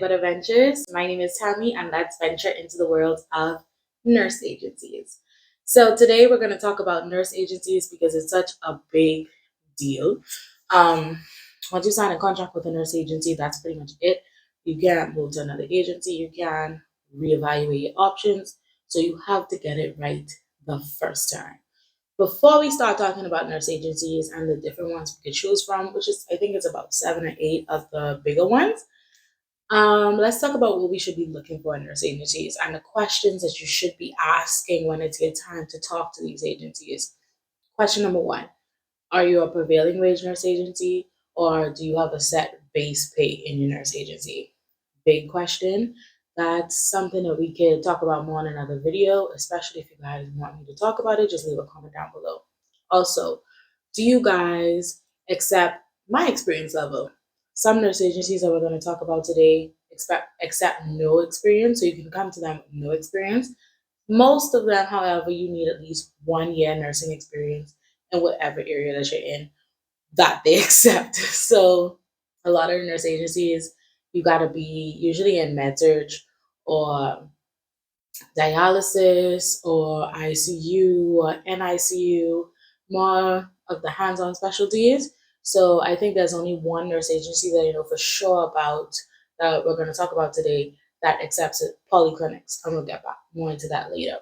But Adventures. My name is Tammy, and let's venture into the world of nurse agencies. So today we're going to talk about nurse agencies because it's such a big deal. Um, Once you sign a contract with a nurse agency, that's pretty much it. You can't move to another agency. You can reevaluate your options. So you have to get it right the first time. Before we start talking about nurse agencies and the different ones we could choose from, which is I think it's about 7 or 8 of the bigger ones, let's talk about what we should be looking for in nurse agencies and the questions that you should be asking when it's your time to talk to these agencies. Question number one: are you a prevailing wage nurse agency, or do you have a set base pay in your nurse agency? Big question. That's something that we could talk about more in another video, especially if you guys want me to talk about it. Just leave a comment down below. Also, do you guys accept my experience level? Some nurse agencies that we're going to talk about today accept no experience, so you can come to them with no experience. Most of them, however, you need at least 1 year nursing experience in whatever area that you're in that they accept. So a lot of nurse agencies, you got to be usually in med surg or dialysis or ICU or NICU, more of the hands-on specialties. So I think there's only one nurse agency that I know for sure about that we're going to talk about today that accepts it, polyclinics, and we'll get back more into that later.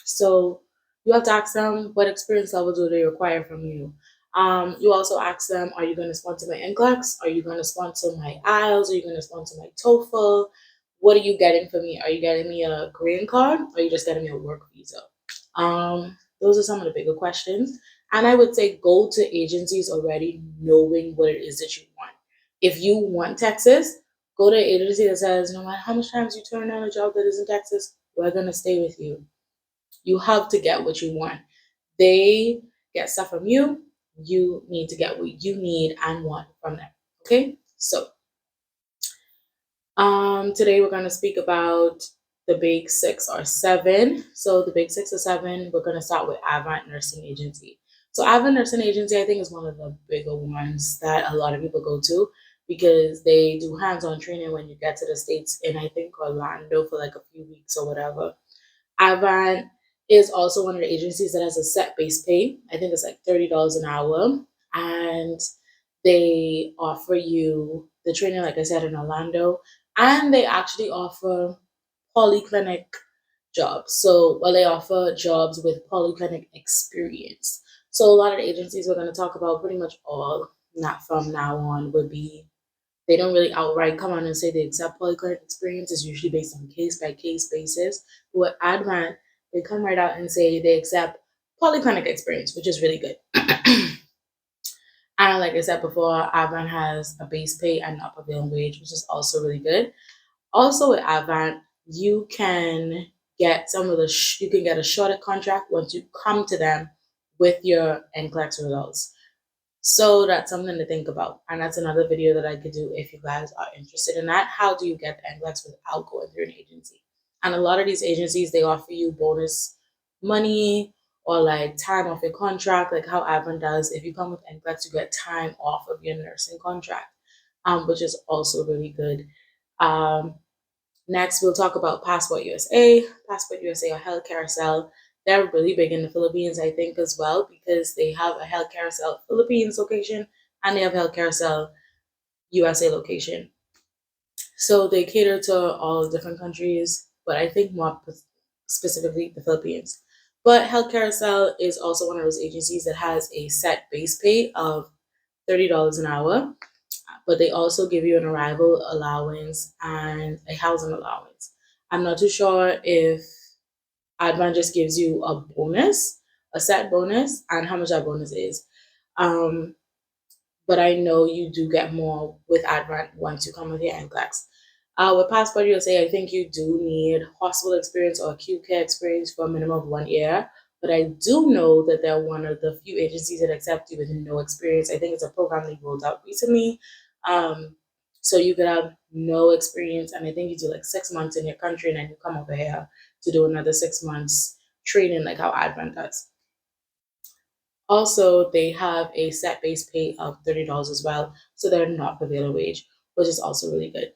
So you have to ask them what experience level do they require from you. You also ask them, are you going to sponsor my NCLEX? Are you going to sponsor my IELTS? Are you going to sponsor my TOEFL? What are you getting for me? Are you getting me a green card, or are you just getting me a work visa? Those are some of the bigger questions. And I would say go to agencies already knowing what it is that you want. If you want Texas, go to an agency that says, no matter how much times you turn down a job that is in Texas, we're going to stay with you. You have to get what you want. They get stuff from you. You need to get what you need and want from them. Okay? So today we're going to speak about the big 6 or 7. So the big 6 or 7, we're going to start with Avant Nursing Agency. So Avant Nursing Agency, I think, is one of the bigger ones that a lot of people go to because they do hands-on training when you get to the States in, I think, Orlando for like a few weeks or whatever. Avant is also one of the agencies that has a set base pay. I think it's like $30 an hour. And they offer you the training, like I said, in Orlando. And they actually offer polyclinic jobs. So, well, they offer jobs with polyclinic experience. So, a lot of the agencies we're going to talk about, pretty much all, not from now on, would be they don't really outright come on and say they accept polyclinic experience. It's usually based on case by case basis. But with Advent, they come right out and say they accept polyclinic experience, which is really good. And like I said before, Advent has a base pay and not prevailing wage, which is also really good. Also with Advent, you can get you can get a shorter contract once you come to them with your NCLEX results. So that's something to think about. And that's another video that I could do if you guys are interested in that. How do you get the NCLEX without going through an agency? And a lot of these agencies, they offer you bonus money or like time off your contract, like how Avant does. If you come with NCLEX, you get time off of your nursing contract, which is also really good. Next, we'll talk about PassportUSA. PassportUSA or HealthCarousel. They're really big in the Philippines, I think, as well, because they have a HealthCarousel Philippines location and they have HealthCarousel USA location. So they cater to all different countries, but I think more specifically the Philippines. But HealthCarousel is also one of those agencies that has a set base pay of $30 an hour, but they also give you an arrival allowance and a housing allowance. I'm not too sure if Advan just gives you a bonus, a set bonus, and how much that bonus is. But I know you do get more with Advan once you come with your NCLEX. With Passport USA, I think you do need hospital experience or acute care experience for a minimum of 1 year. But I do know that they're one of the few agencies that accept you with no experience. I think it's a program they rolled out recently. So you could have no experience, and I think you do like 6 months in your country, and then you come over here to do another 6 months training, like how Advent does. Also, they have a set base pay of $30 as well, so they're not prevailing wage, which is also really good.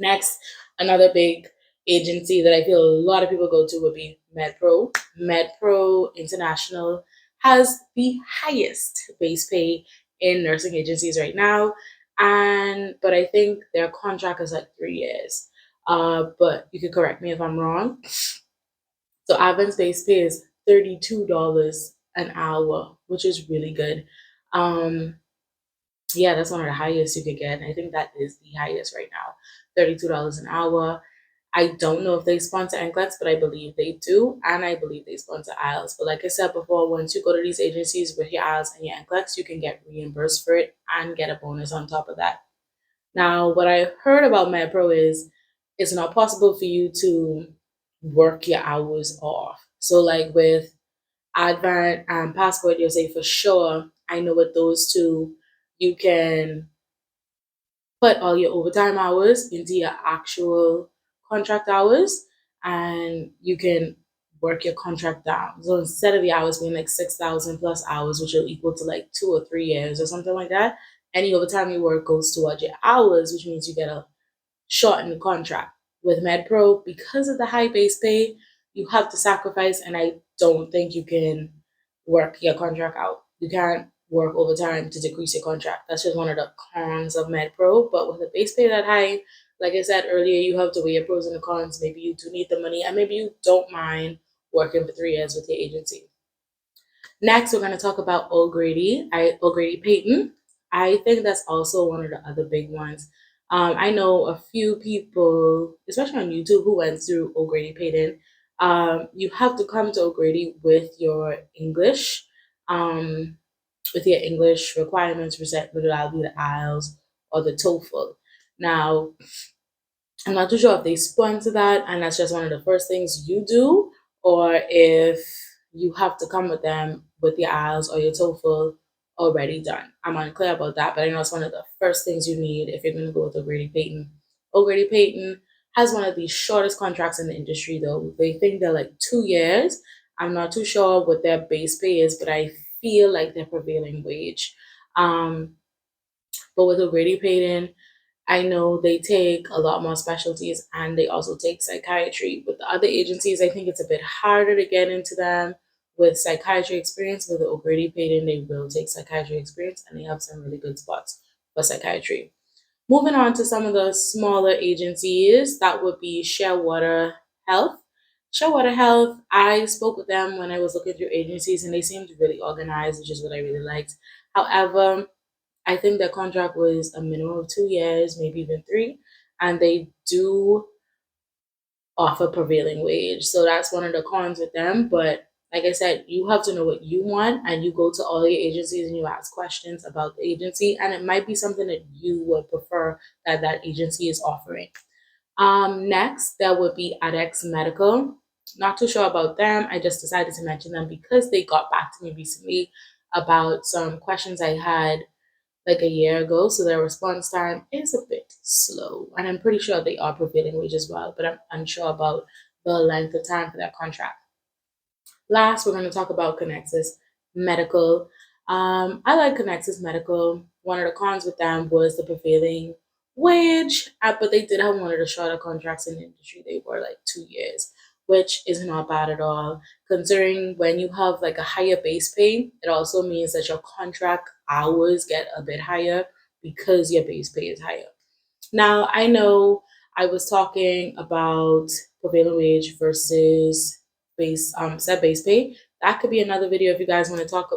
Next, another big agency that I feel a lot of people go to would be MedPro. MedPro International has the highest base pay in nursing agencies right now, and but I think their contract is like 3 years. But you could correct me if I'm wrong. So Avon's base pay is $32 an hour, which is really good. Um, yeah, that's one of the highest you could get. I think that is the highest right now, $32 an hour. I don't know if they sponsor NCLEX, but I believe they do, and I believe they sponsor IELTS. But like I said before, once you go to these agencies with your IELTS and your NCLEX, you can get reimbursed for it and get a bonus on top of that. Now, what I heard about MedPro is it's not possible for you to work your hours off. So, like with Advent and Passport USA for sure, I know with those two, you can put all your overtime hours into your actual contract hours and you can work your contract down. So instead of the hours being like 6,000 plus hours, which will equal to like 2 or 3 years or something like that, any overtime you work goes towards your hours, which means you get a shortened contract. With MedPro, because of the high base pay, you have to sacrifice, and I don't think you can work your contract out. You can't work overtime to decrease your contract. That's just one of the cons of MedPro. But with the base pay that high, like I said earlier, you have to weigh your pros and the cons. Maybe you do need the money, and maybe you don't mind working for 3 years with your agency. Next, we're going to talk about O'Grady Peyton. I think that's also one of the other big ones. I know a few people, especially on YouTube, who went through O'Grady Peyton. You have to come to O'Grady um, with your English requirements, whether that'll be the IELTS or the TOEFL. Now, I'm not too sure if they sponsor that and that's just one of the first things you do, or if you have to come with them with your IELTS or your TOEFL already done. I'm unclear about that, but I know it's one of the first things you need if you're going to go with O'Grady Peyton. O'Grady Peyton has one of the shortest contracts in the industry, though. They think they're like 2 years. I'm not too sure what their base pay is, but I feel like their prevailing wage. Um, but with O'Grady Peyton, I know they take a lot more specialties and they also take psychiatry. With the other agencies, I think it's a bit harder to get into them with psychiatry experience. With the O'Grady Peyton, they will take psychiatry experience and they have some really good spots for psychiatry. Moving on to some of the smaller agencies, that would be Sharewater Health. Sharewater Health, I spoke with them when I was looking through agencies and they seemed really organized, which is what I really liked. However, I think their contract was a minimum of 2 years, maybe even three, and they do offer prevailing wage. So that's one of the cons with them. But like I said, you have to know what you want, and you go to all your agencies and you ask questions about the agency, and it might be something that you would prefer that that agency is offering. Next, there would be ADEX Medical. Not too sure about them. I just decided to mention them because they got back to me recently about some questions I had like a year ago, so their response time is a bit slow. And I'm pretty sure they are prevailing wage as well, but I'm unsure about the length of time for that contract. Last, we're going to talk about Connexus Medical. I like Connexus Medical. One of the cons with them was the prevailing wage, but they did have one of the shorter contracts in the industry. They were like 2 years, which is not bad at all. Considering when you have like a higher base pay, it also means that your contract hours get a bit higher because your base pay is higher. Now, I know I was talking about prevailing wage versus set base pay. That could be another video if you guys want to talk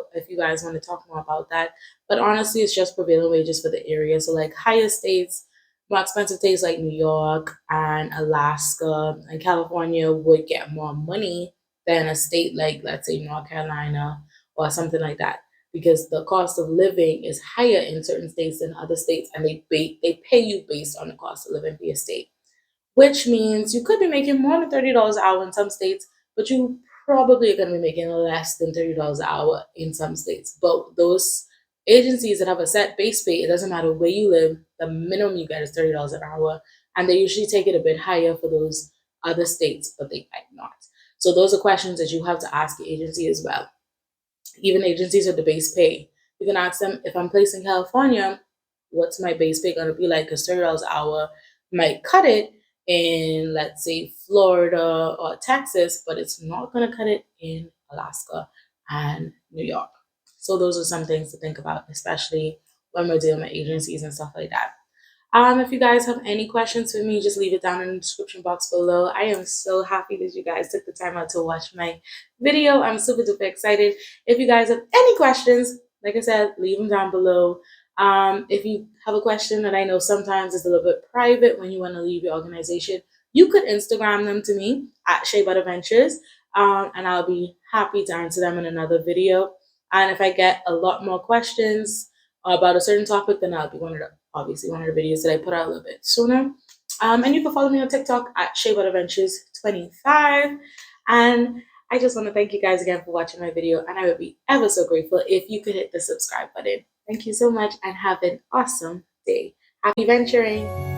more about that. But honestly, it's just prevailing wages for the area. So like higher states, more expensive states like New York and Alaska and California would get more money than a state like, let's say, North Carolina or something like that, because the cost of living is higher in certain states than other states, and they pay you based on the cost of living for your state, which means you could be making more than $30 an hour in some states, but you probably are going to be making less than $30 an hour in some states. But those agencies that have a set base pay, it doesn't matter where you live, the minimum you get is $30 an hour, and they usually take it a bit higher for those other states, but they might not. So those are questions that you have to ask the agency as well. Even agencies with the base pay, you can ask them, if I'm placed in California, what's my base pay going to be like? Because $30 an hour might cut it in, let's say, Florida or Texas, but it's not going to cut it in Alaska and New York. So those are some things to think about, especially when we're dealing with agencies and stuff like that. If you guys have any questions for me, just leave it down in the description box below. I am so happy that you guys took the time out to watch my video. I'm super duper excited. If you guys have any questions, like I said, leave them down below. If you have a question that I know sometimes is a little bit private when you want to leave your organization, you could Instagram them to me at Shea Butter Ventures, and I'll be happy to answer them in another video. And if I get a lot more questions about a certain topic, then I'll be obviously one of the videos that I put out a little bit sooner. And you can follow me on TikTok at Shea Butter Ventures 25. And I just want to thank you guys again for watching my video, and I would be ever so grateful if you could hit the subscribe button. Thank you so much and have an awesome day. Happy venturing!